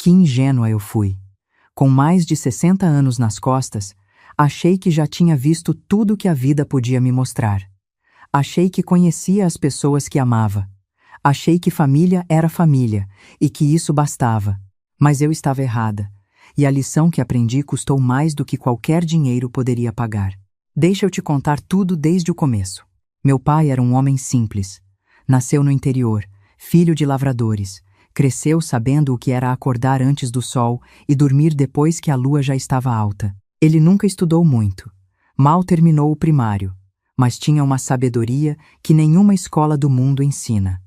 Que ingênua eu fui. Com mais de 60 anos nas costas, achei que já tinha visto tudo que a vida podia me mostrar. Achei que conhecia as pessoas que amava. Achei que família era família e que isso bastava. Mas eu estava errada. E a lição que aprendi custou mais do que qualquer dinheiro poderia pagar. Deixa eu te contar tudo desde o começo. Meu pai era um homem simples. Nasceu no interior, filho de lavradores. Cresceu sabendo o que era acordar antes do sol e dormir depois que a lua já estava alta. Ele nunca estudou muito. Mal terminou o primário, mas tinha uma sabedoria que nenhuma escola do mundo ensina.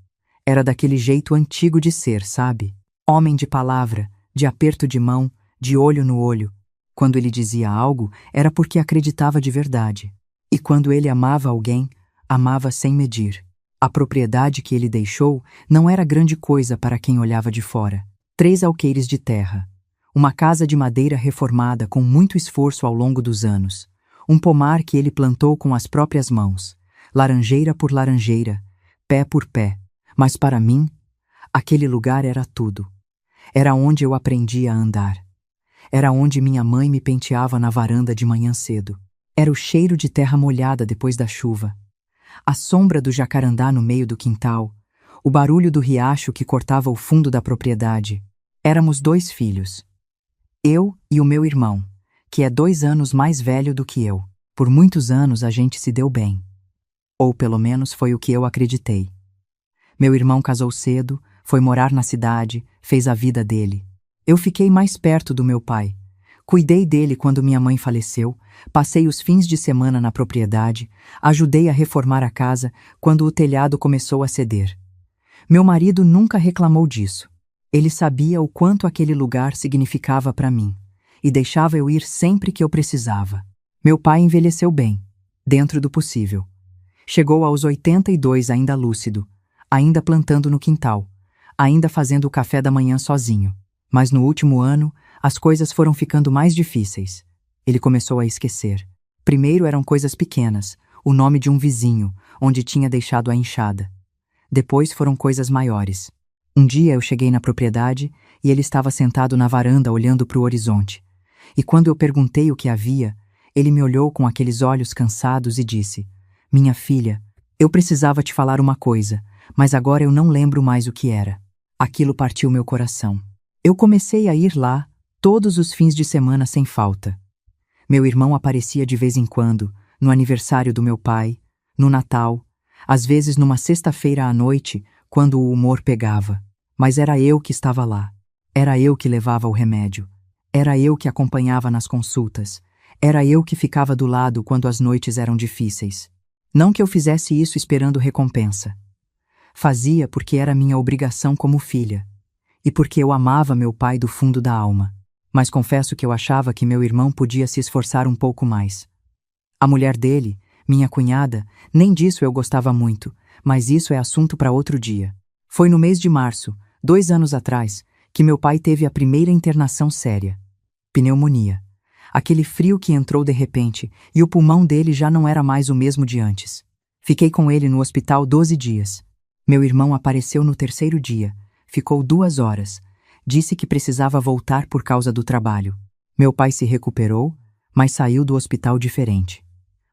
Era daquele jeito antigo de ser, sabe? Homem de palavra, de aperto de mão, de olho no olho. Quando ele dizia algo, era porque acreditava de verdade. E quando ele amava alguém, amava sem medir. A propriedade que ele deixou não era grande coisa para quem olhava de fora. 3 alqueires de terra. Uma casa de madeira reformada com muito esforço ao longo dos anos. Um pomar que ele plantou com as próprias mãos. Laranjeira por laranjeira, pé por pé. Mas para mim, aquele lugar era tudo. Era onde eu aprendia a andar. Era onde minha mãe me penteava na varanda de manhã cedo. Era o cheiro de terra molhada depois da chuva. A sombra do jacarandá no meio do quintal. O barulho do riacho que cortava o fundo da propriedade. Éramos 2 filhos. Eu e o meu irmão, que é 2 anos mais velho do que eu. Por muitos anos a gente se deu bem. Ou pelo menos foi o que eu acreditei. Meu irmão casou cedo, foi morar na cidade, fez a vida dele. Eu fiquei mais perto do meu pai. Cuidei dele quando minha mãe faleceu, passei os fins de semana na propriedade, ajudei a reformar a casa quando o telhado começou a ceder. Meu marido nunca reclamou disso. Ele sabia o quanto aquele lugar significava para mim, e deixava eu ir sempre que eu precisava. Meu pai envelheceu bem, dentro do possível. Chegou aos 82 ainda lúcido, ainda plantando no quintal, ainda fazendo o café da manhã sozinho. Mas no último ano, as coisas foram ficando mais difíceis. Ele começou a esquecer. Primeiro eram coisas pequenas, o nome de um vizinho, onde tinha deixado a enxada. Depois foram coisas maiores. Um dia eu cheguei na propriedade e ele estava sentado na varanda olhando para o horizonte. E quando eu perguntei o que havia, ele me olhou com aqueles olhos cansados e disse: "Minha filha, eu precisava te falar uma coisa, mas agora eu não lembro mais o que era." Aquilo partiu meu coração. Eu comecei a ir lá todos os fins de semana sem falta. Meu irmão aparecia de vez em quando, no aniversário do meu pai, no Natal, às vezes numa sexta-feira à noite, quando o humor pegava. Mas era eu que estava lá. Era eu que levava o remédio. Era eu que acompanhava nas consultas. Era eu que ficava do lado quando as noites eram difíceis. Não que eu fizesse isso esperando recompensa. Fazia porque era minha obrigação como filha. E porque eu amava meu pai do fundo da alma. Mas confesso que eu achava que meu irmão podia se esforçar um pouco mais. A mulher dele, minha cunhada, nem disso eu gostava muito, mas isso é assunto para outro dia. Foi no mês de março, 2 anos atrás, que meu pai teve a primeira internação séria. Pneumonia. Aquele frio que entrou de repente, e o pulmão dele já não era mais o mesmo de antes. Fiquei com ele no hospital 12 dias. Meu irmão apareceu no 3º dia. Ficou 2 horas. Disse que precisava voltar por causa do trabalho. Meu pai se recuperou, mas saiu do hospital diferente.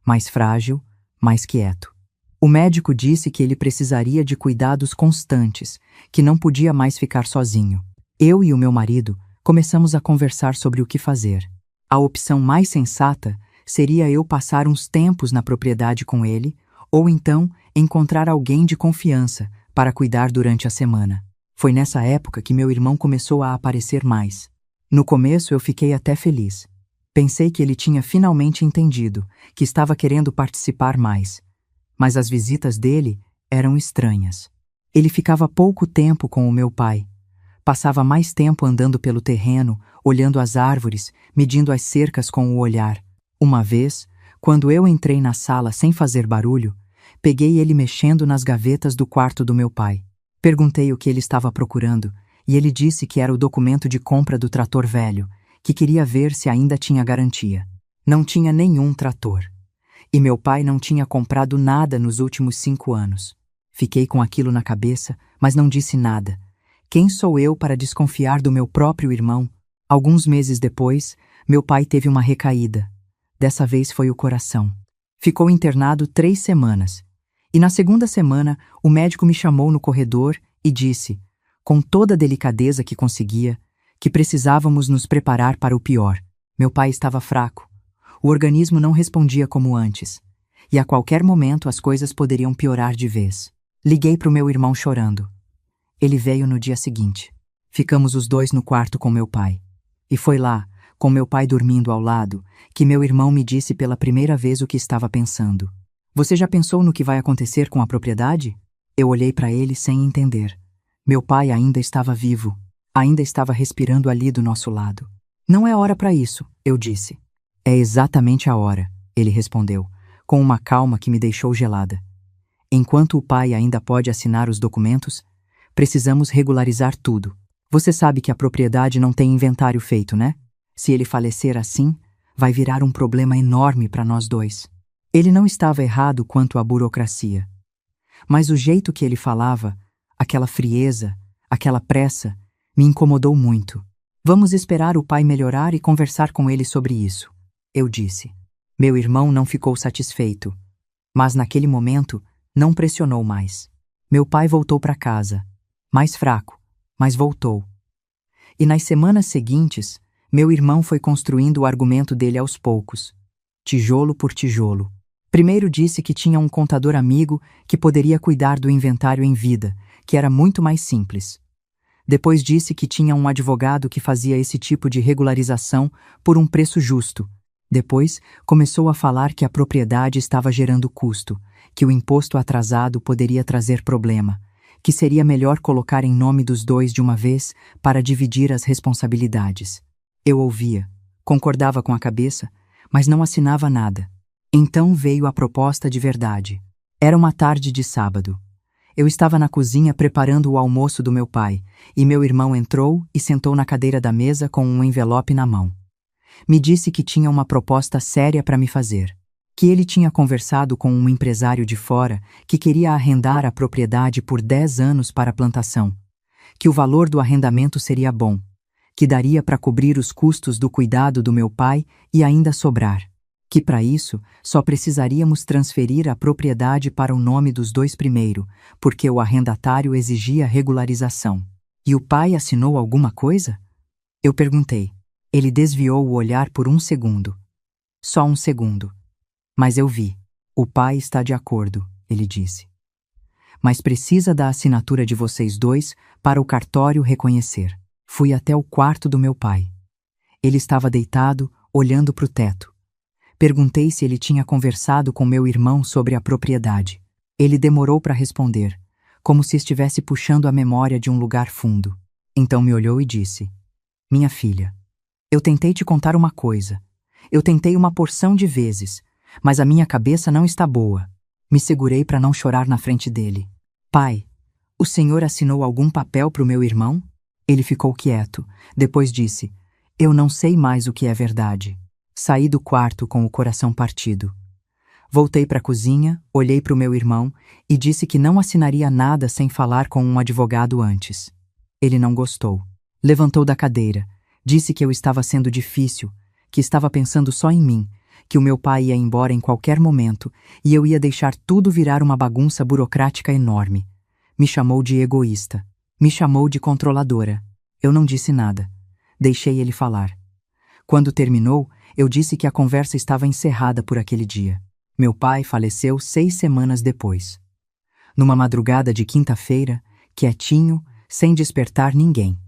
Mais frágil, mais quieto. O médico disse que ele precisaria de cuidados constantes, que não podia mais ficar sozinho. Eu e o meu marido começamos a conversar sobre o que fazer. A opção mais sensata seria eu passar uns tempos na propriedade com ele, ou então encontrar alguém de confiança para cuidar durante a semana. Foi nessa época que meu irmão começou a aparecer mais. No começo eu fiquei até feliz. Pensei que ele tinha finalmente entendido, que estava querendo participar mais. Mas as visitas dele eram estranhas. Ele ficava pouco tempo com o meu pai. Passava mais tempo andando pelo terreno, olhando as árvores, medindo as cercas com o olhar. Uma vez, quando eu entrei na sala sem fazer barulho, peguei ele mexendo nas gavetas do quarto do meu pai. Perguntei o que ele estava procurando, e ele disse que era o documento de compra do trator velho, que queria ver se ainda tinha garantia. Não tinha nenhum trator. E meu pai não tinha comprado nada nos últimos 5 anos. Fiquei com aquilo na cabeça, mas não disse nada. Quem sou eu para desconfiar do meu próprio irmão? Alguns meses depois, meu pai teve uma recaída. Dessa vez foi o coração. Ficou internado 3 semanas. E na segunda semana, o médico me chamou no corredor e disse, com toda a delicadeza que conseguia, que precisávamos nos preparar para o pior. Meu pai estava fraco. O organismo não respondia como antes. E a qualquer momento as coisas poderiam piorar de vez. Liguei para o meu irmão chorando. Ele veio no dia seguinte. Ficamos os dois no quarto com meu pai. E foi lá, com meu pai dormindo ao lado, que meu irmão me disse pela primeira vez o que estava pensando. Você já pensou no que vai acontecer com a propriedade? Eu olhei para ele sem entender. Meu pai ainda estava vivo. Ainda estava respirando ali do nosso lado. Não é hora para isso, eu disse. É exatamente a hora, ele respondeu, com uma calma que me deixou gelada. Enquanto o pai ainda pode assinar os documentos, precisamos regularizar tudo. Você sabe que a propriedade não tem inventário feito, né? Se ele falecer assim, vai virar um problema enorme para nós dois. Ele não estava errado quanto à burocracia. Mas o jeito que ele falava, aquela frieza, aquela pressa, me incomodou muito. Vamos esperar o pai melhorar e conversar com ele sobre isso, eu disse. Meu irmão não ficou satisfeito, mas naquele momento não pressionou mais. Meu pai voltou para casa, mais fraco, mas voltou. E nas semanas seguintes, meu irmão foi construindo o argumento dele aos poucos, tijolo por tijolo. Primeiro disse que tinha um contador amigo que poderia cuidar do inventário em vida, que era muito mais simples. Depois disse que tinha um advogado que fazia esse tipo de regularização por um preço justo. Depois, começou a falar que a propriedade estava gerando custo, que o imposto atrasado poderia trazer problema, que seria melhor colocar em nome dos dois de uma vez para dividir as responsabilidades. Eu ouvia, concordava com a cabeça, mas não assinava nada. Então veio a proposta de verdade. Era uma tarde de sábado. Eu estava na cozinha preparando o almoço do meu pai, e meu irmão entrou e sentou na cadeira da mesa com um envelope na mão. Me disse que tinha uma proposta séria para me fazer, que ele tinha conversado com um empresário de fora que queria arrendar a propriedade por 10 anos para a plantação, que o valor do arrendamento seria bom, que daria para cobrir os custos do cuidado do meu pai e ainda sobrar, que para isso só precisaríamos transferir a propriedade para o nome dos dois primeiro, porque o arrendatário exigia regularização. E o pai assinou alguma coisa? Eu perguntei. Ele desviou o olhar por um segundo. Só um segundo. Mas eu vi. O pai está de acordo, ele disse. Mas precisa da assinatura de vocês dois para o cartório reconhecer. Fui até o quarto do meu pai. Ele estava deitado, olhando para o teto. Perguntei se ele tinha conversado com meu irmão sobre a propriedade. Ele demorou para responder, como se estivesse puxando a memória de um lugar fundo. Então me olhou e disse: Minha filha, eu tentei te contar uma coisa. Eu tentei uma porção de vezes, mas a minha cabeça não está boa. Me segurei para não chorar na frente dele. Pai, o senhor assinou algum papel para o meu irmão? Ele ficou quieto. Depois disse: Eu não sei mais o que é verdade. Saí do quarto com o coração partido. Voltei para a cozinha, olhei para o meu irmão e disse que não assinaria nada sem falar com um advogado antes. Ele não gostou. Levantou da cadeira. Disse que eu estava sendo difícil, que estava pensando só em mim, que o meu pai ia embora em qualquer momento e eu ia deixar tudo virar uma bagunça burocrática enorme. Me chamou de egoísta. Me chamou de controladora. Eu não disse nada. Deixei ele falar. Quando terminou, eu disse que a conversa estava encerrada por aquele dia. Meu pai faleceu 6 semanas depois. Numa madrugada de quinta-feira, quietinho, sem despertar ninguém.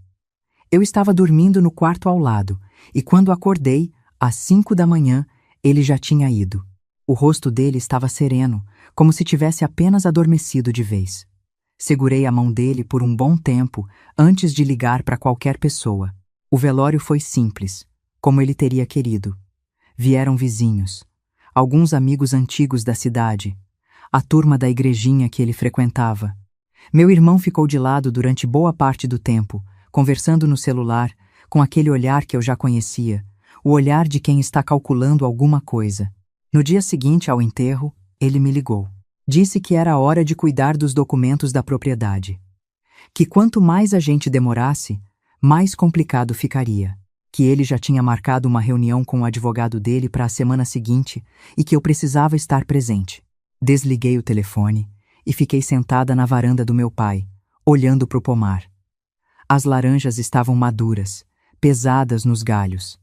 Eu estava dormindo no quarto ao lado, e quando acordei, às 5 da manhã, ele já tinha ido. O rosto dele estava sereno, como se tivesse apenas adormecido de vez. Segurei a mão dele por um bom tempo, antes de ligar para qualquer pessoa. O velório foi simples, como ele teria querido. Vieram vizinhos, alguns amigos antigos da cidade, a turma da igrejinha que ele frequentava. Meu irmão ficou de lado durante boa parte do tempo, conversando no celular, com aquele olhar que eu já conhecia, o olhar de quem está calculando alguma coisa. No dia seguinte ao enterro, ele me ligou. Disse que era hora de cuidar dos documentos da propriedade. Que quanto mais a gente demorasse, mais complicado ficaria. Que ele já tinha marcado uma reunião com o advogado dele para a semana seguinte e que eu precisava estar presente. Desliguei o telefone e fiquei sentada na varanda do meu pai, olhando para o pomar. As laranjas estavam maduras, pesadas nos galhos.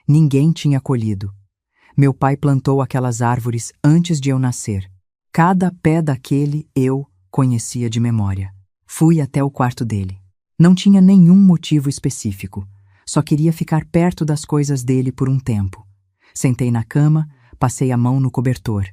Ninguém tinha colhido. Meu pai plantou aquelas árvores antes de eu nascer. Cada pé daquele eu conhecia de memória. Fui até o quarto dele. Não tinha nenhum motivo específico. Só queria ficar perto das coisas dele por um tempo. Sentei na cama, passei a mão no cobertor.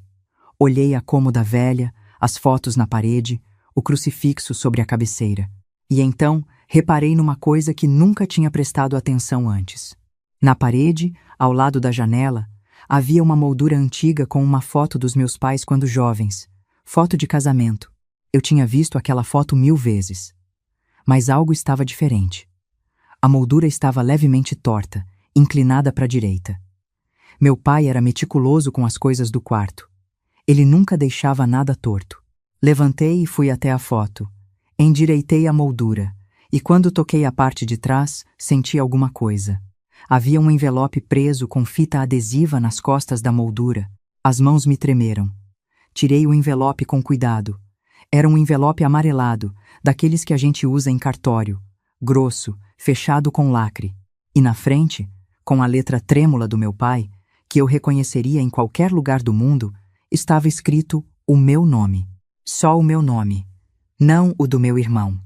Olhei a cômoda velha, as fotos na parede, o crucifixo sobre a cabeceira. E então, reparei numa coisa que nunca tinha prestado atenção antes. Na parede, ao lado da janela, havia uma moldura antiga com uma foto dos meus pais quando jovens. Foto de casamento. Eu tinha visto aquela foto 1000 vezes. Mas algo estava diferente. A moldura estava levemente torta, inclinada para a direita. Meu pai era meticuloso com as coisas do quarto. Ele nunca deixava nada torto. Levantei e fui até a foto. Endireitei a moldura, e quando toquei a parte de trás, senti alguma coisa. Havia um envelope preso com fita adesiva nas costas da moldura. As mãos me tremeram. Tirei o envelope com cuidado. Era um envelope amarelado, daqueles que a gente usa em cartório, grosso, fechado com lacre. E na frente, com a letra trêmula do meu pai, que eu reconheceria em qualquer lugar do mundo, estava escrito o meu nome. Só o meu nome. Não o do meu irmão.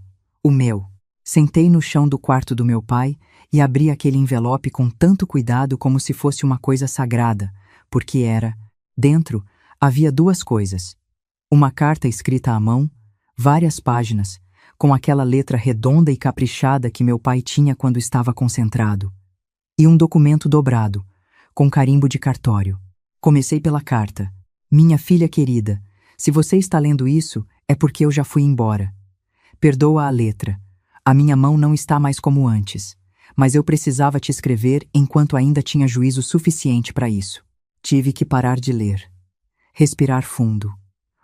O meu. Sentei no chão do quarto do meu pai e abri aquele envelope com tanto cuidado como se fosse uma coisa sagrada, porque era, dentro, havia 2 coisas. Uma carta escrita à mão, várias páginas, com aquela letra redonda e caprichada que meu pai tinha quando estava concentrado. E um documento dobrado, com carimbo de cartório. Comecei pela carta. Minha filha querida, se você está lendo isso, é porque eu já fui embora. Perdoa a letra. A minha mão não está mais como antes, mas eu precisava te escrever enquanto ainda tinha juízo suficiente para isso. Tive que parar de ler. Respirar fundo.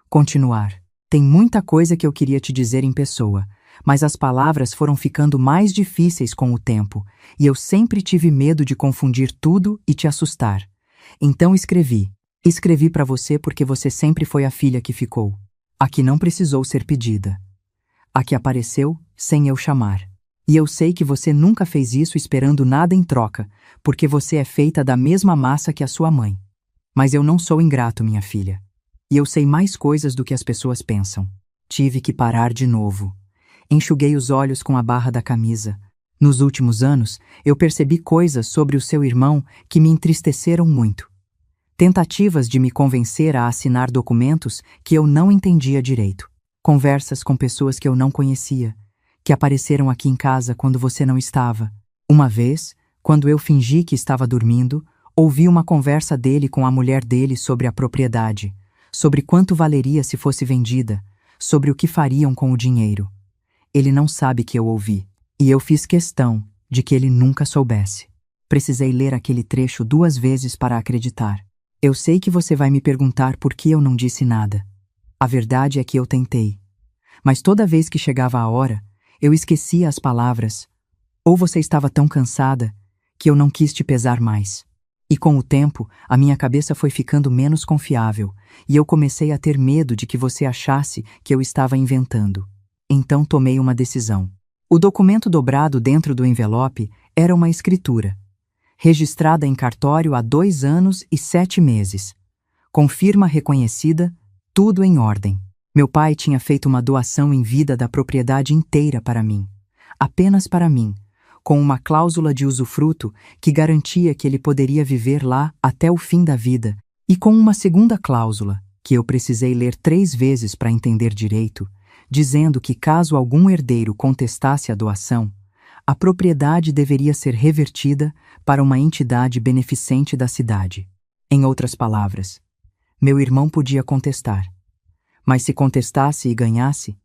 Continuar. Tem muita coisa que eu queria te dizer em pessoa, mas as palavras foram ficando mais difíceis com o tempo, e eu sempre tive medo de confundir tudo e te assustar. Então escrevi. Escrevi para você porque você sempre foi a filha que ficou. A que não precisou ser pedida. A que apareceu sem eu chamar. E eu sei que você nunca fez isso esperando nada em troca, porque você é feita da mesma massa que a sua mãe. Mas eu não sou ingrato, minha filha. E eu sei mais coisas do que as pessoas pensam. Tive que parar de novo. Enxuguei os olhos com a barra da camisa. Nos últimos anos, eu percebi coisas sobre o seu irmão que me entristeceram muito. Tentativas de me convencer a assinar documentos que eu não entendia direito. Conversas com pessoas que eu não conhecia, que apareceram aqui em casa quando você não estava. Uma vez, quando eu fingi que estava dormindo, ouvi uma conversa dele com a mulher dele sobre a propriedade, sobre quanto valeria se fosse vendida, sobre o que fariam com o dinheiro. Ele não sabe que eu ouvi, e eu fiz questão de que ele nunca soubesse. Precisei ler aquele trecho 2 vezes para acreditar. Eu sei que você vai me perguntar por que eu não disse nada. A verdade é que eu tentei. Mas toda vez que chegava a hora, eu esquecia as palavras. Ou você estava tão cansada que eu não quis te pesar mais. E com o tempo, a minha cabeça foi ficando menos confiável, e eu comecei a ter medo de que você achasse que eu estava inventando. Então tomei uma decisão. O documento dobrado dentro do envelope era uma escritura, registrada em cartório há 2 anos e 7 meses. Com firma reconhecida, tudo em ordem. Meu pai tinha feito uma doação em vida da propriedade inteira para mim. Apenas para mim, com uma cláusula de usufruto que garantia que ele poderia viver lá até o fim da vida, e com uma segunda cláusula, que eu precisei ler 3 vezes para entender direito, dizendo que caso algum herdeiro contestasse a doação, a propriedade deveria ser revertida para uma entidade beneficente da cidade. Em outras palavras, meu irmão podia contestar, mas se contestasse e ganhasse,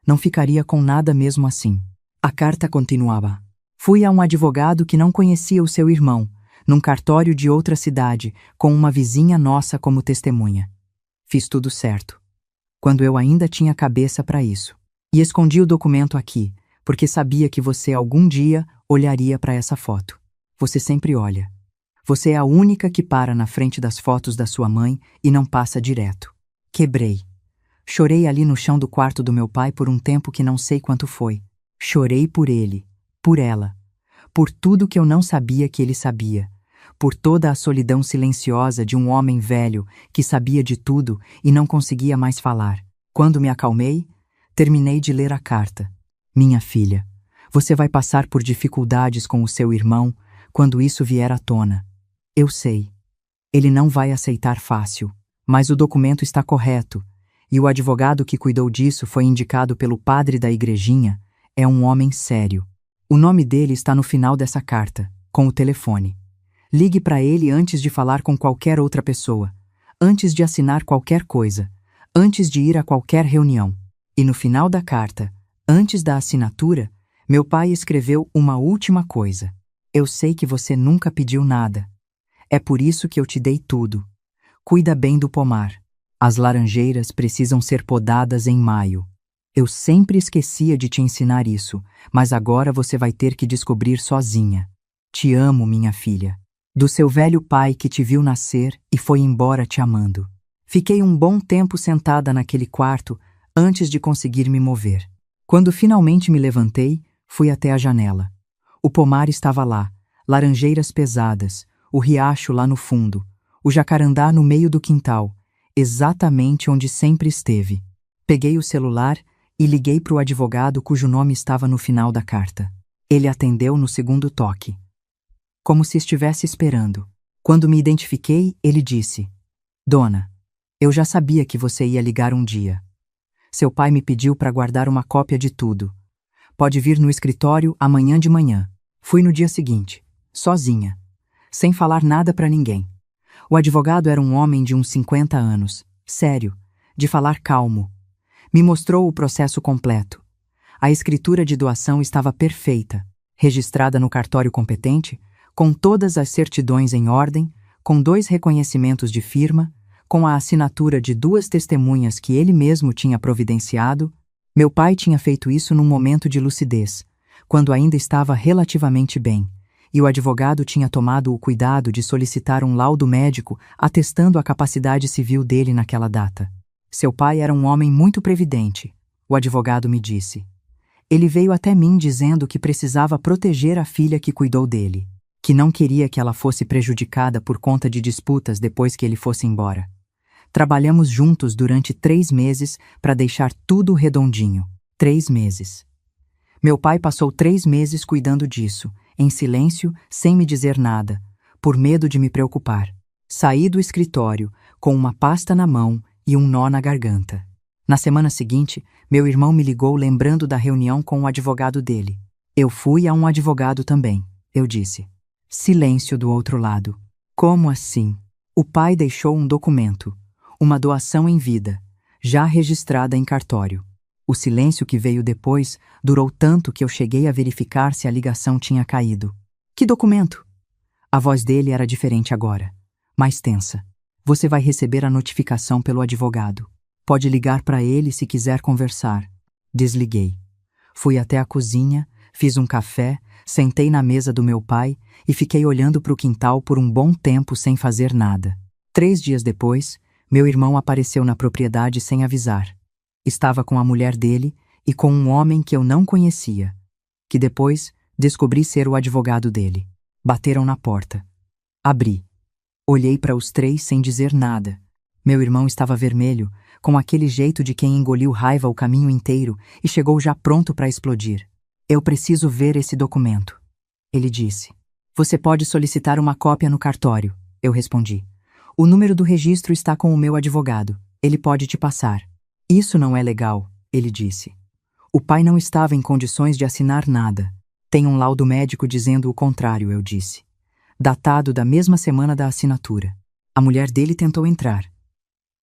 não ficaria com nada mesmo assim. A carta continuava. Fui a um advogado que não conhecia o seu irmão, num cartório de outra cidade, com uma vizinha nossa como testemunha. Fiz tudo certo, quando eu ainda tinha cabeça para isso. E escondi o documento aqui, porque sabia que você algum dia olharia para essa foto. Você sempre olha. Você é a única que para na frente das fotos da sua mãe e não passa direto. Quebrei. Chorei ali no chão do quarto do meu pai por um tempo que não sei quanto foi. Chorei por ele, por ela, por tudo que eu não sabia que ele sabia, por toda a solidão silenciosa de um homem velho que sabia de tudo e não conseguia mais falar. Quando me acalmei, terminei de ler a carta. Minha filha, você vai passar por dificuldades com o seu irmão quando isso vier à tona. Eu sei. Ele não vai aceitar fácil, mas o documento está correto, e o advogado que cuidou disso foi indicado pelo padre da igrejinha. É um homem sério. O nome dele está no final dessa carta, com o telefone. Ligue para ele antes de falar com qualquer outra pessoa, antes de assinar qualquer coisa, antes de ir a qualquer reunião. E no final da carta, antes da assinatura, meu pai escreveu uma última coisa. Eu sei que você nunca pediu nada. É por isso que eu te dei tudo. Cuida bem do pomar. As laranjeiras precisam ser podadas em maio. Eu sempre esquecia de te ensinar isso, mas agora você vai ter que descobrir sozinha. Te amo, minha filha. Do seu velho pai que te viu nascer e foi embora te amando. Fiquei um bom tempo sentada naquele quarto antes de conseguir me mover. Quando finalmente me levantei, fui até a janela. O pomar estava lá, laranjeiras pesadas, o riacho lá no fundo, o jacarandá no meio do quintal, exatamente onde sempre esteve. Peguei o celular e liguei para o advogado cujo nome estava no final da carta. Ele atendeu no segundo toque, como se estivesse esperando. Quando me identifiquei, ele disse: Dona, eu já sabia que você ia ligar um dia. Seu pai me pediu para guardar uma cópia de tudo. Pode vir no escritório amanhã de manhã. Fui no dia seguinte, sozinha, sem falar nada para ninguém. O advogado era um homem de uns 50 anos, sério, de falar calmo. Me mostrou o processo completo. A escritura de doação estava perfeita, registrada no cartório competente, com todas as certidões em ordem, com 2 reconhecimentos de firma, com a assinatura de 2 testemunhas que ele mesmo tinha providenciado. Meu pai tinha feito isso num momento de lucidez, quando ainda estava relativamente bem, e o advogado tinha tomado o cuidado de solicitar um laudo médico atestando a capacidade civil dele naquela data. Seu pai era um homem muito previdente, o advogado me disse. Ele veio até mim dizendo que precisava proteger a filha que cuidou dele, que não queria que ela fosse prejudicada por conta de disputas depois que ele fosse embora. Trabalhamos juntos durante 3 meses para deixar tudo redondinho. 3 meses. Meu pai passou 3 meses cuidando disso, em silêncio, sem me dizer nada, por medo de me preocupar. Saí do escritório, com uma pasta na mão e um nó na garganta. Na semana seguinte, meu irmão me ligou lembrando da reunião com o advogado dele. Eu fui a um advogado também, eu disse. Silêncio do outro lado. Como assim? O pai deixou um documento, uma doação em vida, já registrada em cartório. O silêncio que veio depois durou tanto que eu cheguei a verificar se a ligação tinha caído. Que documento? A voz dele era diferente agora, mais tensa. Você vai receber a notificação pelo advogado. Pode ligar para ele se quiser conversar. Desliguei. Fui até a cozinha, fiz um café, sentei na mesa do meu pai e fiquei olhando para o quintal por um bom tempo sem fazer nada. 3 dias depois, meu irmão apareceu na propriedade sem avisar. Estava com a mulher dele e com um homem que eu não conhecia, que depois descobri ser o advogado dele. Bateram na porta. Abri. Olhei para os 3 sem dizer nada. Meu irmão estava vermelho, com aquele jeito de quem engoliu raiva o caminho inteiro e chegou já pronto para explodir. Eu preciso ver esse documento, ele disse. Você pode solicitar uma cópia no cartório, eu respondi. O número do registro está com o meu advogado. Ele pode te passar. Isso não é legal, ele disse. O pai não estava em condições de assinar nada. Tem um laudo médico dizendo o contrário, eu disse. Datado da mesma semana da assinatura. A mulher dele tentou entrar.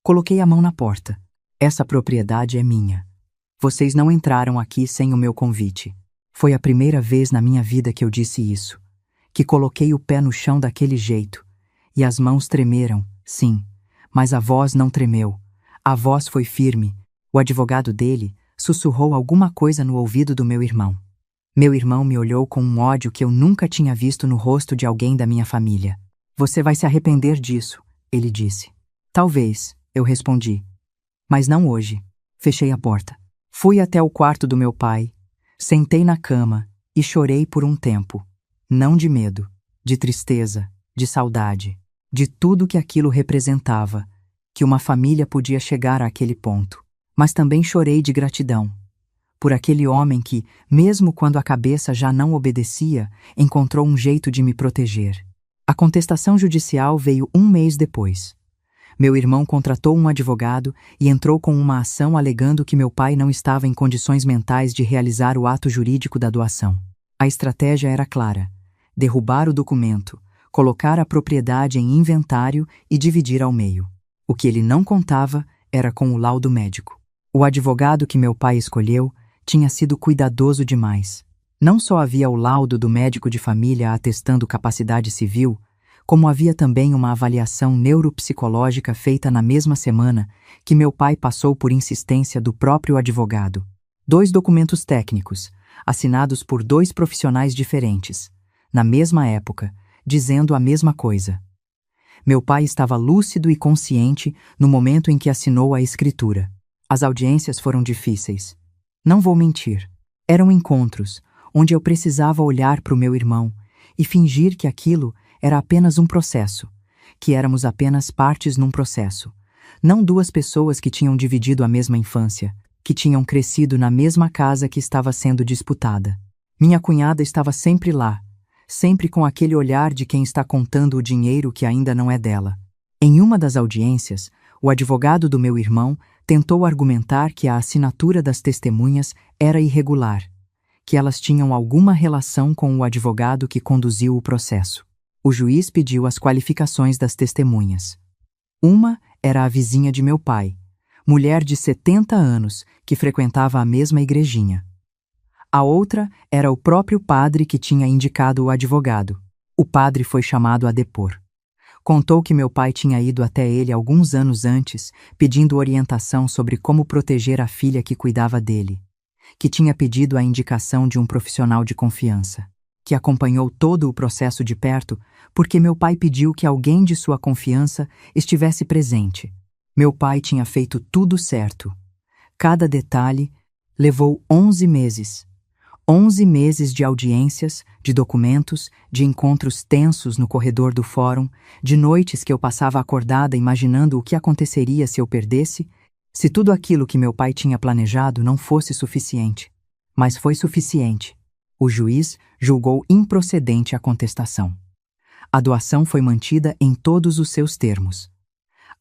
Coloquei a mão na porta. Essa propriedade é minha. Vocês não entraram aqui sem o meu convite. Foi a primeira vez na minha vida que eu disse isso. Que coloquei o pé no chão daquele jeito. E as mãos tremeram, sim. Mas a voz não tremeu. A voz foi firme. O advogado dele, sussurrou alguma coisa no ouvido do meu irmão. Meu irmão me olhou com um ódio que eu nunca tinha visto no rosto de alguém da minha família. Você vai se arrepender disso, ele disse. Talvez, eu respondi. Mas não hoje. Fechei a porta. Fui até o quarto do meu pai, sentei na cama e chorei por um tempo. Não de medo, de tristeza, de saudade, de tudo que aquilo representava, que uma família podia chegar àquele ponto. Mas também chorei de gratidão. Por aquele homem que, mesmo quando a cabeça já não obedecia, encontrou um jeito de me proteger. A contestação judicial veio um mês depois. Meu irmão contratou um advogado e entrou com uma ação alegando que meu pai não estava em condições mentais de realizar o ato jurídico da doação. A estratégia era clara: derrubar o documento, colocar a propriedade em inventário e dividir ao meio. O que ele não contava era com o laudo médico. O advogado que meu pai escolheu tinha sido cuidadoso demais. Não só havia o laudo do médico de família atestando capacidade civil, como havia também uma avaliação neuropsicológica feita na mesma semana que meu pai passou por insistência do próprio advogado. 2 documentos técnicos, assinados por 2 profissionais diferentes, na mesma época, dizendo a mesma coisa. Meu pai estava lúcido e consciente no momento em que assinou a escritura. As audiências foram difíceis. Não vou mentir. Eram encontros onde eu precisava olhar para o meu irmão e fingir que aquilo era apenas um processo, que éramos apenas partes num processo, não 2 pessoas que tinham dividido a mesma infância, que tinham crescido na mesma casa que estava sendo disputada. Minha cunhada estava sempre lá, sempre com aquele olhar de quem está contando o dinheiro que ainda não é dela. Em uma das audiências, o advogado do meu irmão tentou argumentar que a assinatura das testemunhas era irregular, que elas tinham alguma relação com o advogado que conduziu o processo. O juiz pediu as qualificações das testemunhas. Uma era a vizinha de meu pai, mulher de 70 anos, que frequentava a mesma igrejinha. A outra era o próprio padre que tinha indicado o advogado. O padre foi chamado a depor. Contou que meu pai tinha ido até ele alguns anos antes, pedindo orientação sobre como proteger a filha que cuidava dele, que tinha pedido a indicação de um profissional de confiança, que acompanhou todo o processo de perto porque meu pai pediu que alguém de sua confiança estivesse presente. Meu pai tinha feito tudo certo. Cada detalhe levou 11 meses. 11 meses de audiências, de documentos, de encontros tensos no corredor do fórum, de noites que eu passava acordada imaginando o que aconteceria se eu perdesse, se tudo aquilo que meu pai tinha planejado não fosse suficiente. Mas foi suficiente. O juiz julgou improcedente a contestação. A doação foi mantida em todos os seus termos.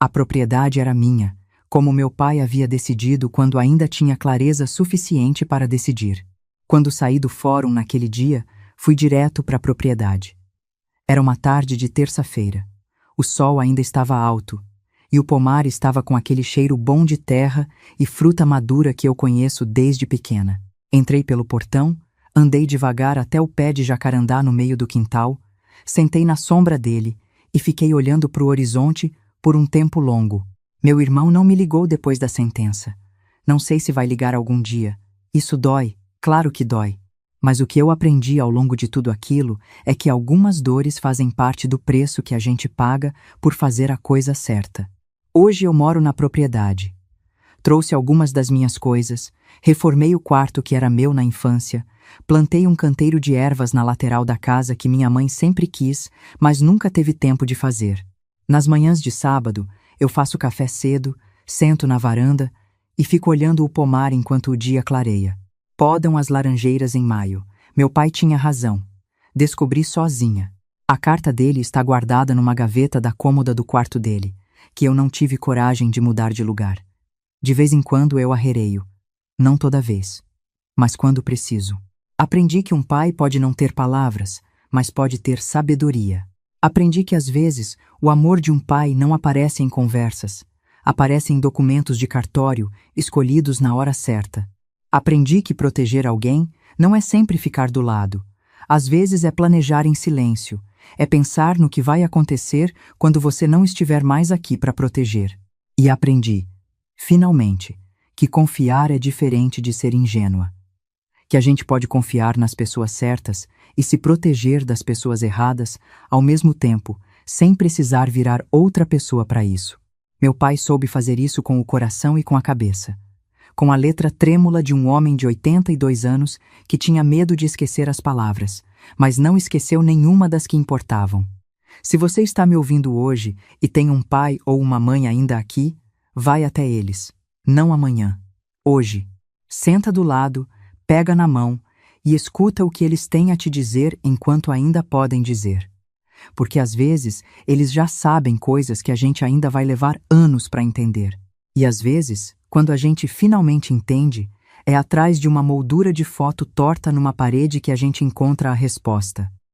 A propriedade era minha, como meu pai havia decidido quando ainda tinha clareza suficiente para decidir. Quando saí do fórum naquele dia, fui direto para a propriedade. Era uma tarde de terça-feira. O sol ainda estava alto, e o pomar estava com aquele cheiro bom de terra e fruta madura que eu conheço desde pequena. Entrei pelo portão, andei devagar até o pé de jacarandá no meio do quintal, sentei na sombra dele e fiquei olhando para o horizonte por um tempo longo. Meu irmão não me ligou depois da sentença. Não sei se vai ligar algum dia. Isso dói. Claro que dói, mas o que eu aprendi ao longo de tudo aquilo é que algumas dores fazem parte do preço que a gente paga por fazer a coisa certa. Hoje eu moro na propriedade. Trouxe algumas das minhas coisas, reformei o quarto que era meu na infância, plantei um canteiro de ervas na lateral da casa que minha mãe sempre quis, mas nunca teve tempo de fazer. Nas manhãs de sábado, eu faço café cedo, sento na varanda e fico olhando o pomar enquanto o dia clareia. Podam as laranjeiras em maio. Meu pai tinha razão. Descobri sozinha. A carta dele está guardada numa gaveta da cômoda do quarto dele, que eu não tive coragem de mudar de lugar. De vez em quando eu a rereio. Não toda vez. Mas quando preciso. Aprendi que um pai pode não ter palavras, mas pode ter sabedoria. Aprendi que às vezes o amor de um pai não aparece em conversas. Aparece em documentos de cartório, escolhidos na hora certa. Aprendi que proteger alguém não é sempre ficar do lado. Às vezes é planejar em silêncio, é pensar no que vai acontecer quando você não estiver mais aqui para proteger. E aprendi, finalmente, que confiar é diferente de ser ingênua, que a gente pode confiar nas pessoas certas e se proteger das pessoas erradas ao mesmo tempo, sem precisar virar outra pessoa para isso. Meu pai soube fazer isso com o coração e com a cabeça, com a letra trêmula de um homem de 82 anos que tinha medo de esquecer as palavras, mas não esqueceu nenhuma das que importavam. Se você está me ouvindo hoje e tem um pai ou uma mãe ainda aqui, vai até eles. Não amanhã. Hoje. Senta do lado, pega na mão e escuta o que eles têm a te dizer enquanto ainda podem dizer. Porque às vezes eles já sabem coisas que a gente ainda vai levar anos para entender. E às vezes, quando a gente finalmente entende, é atrás de uma moldura de foto torta numa parede que a gente encontra a resposta.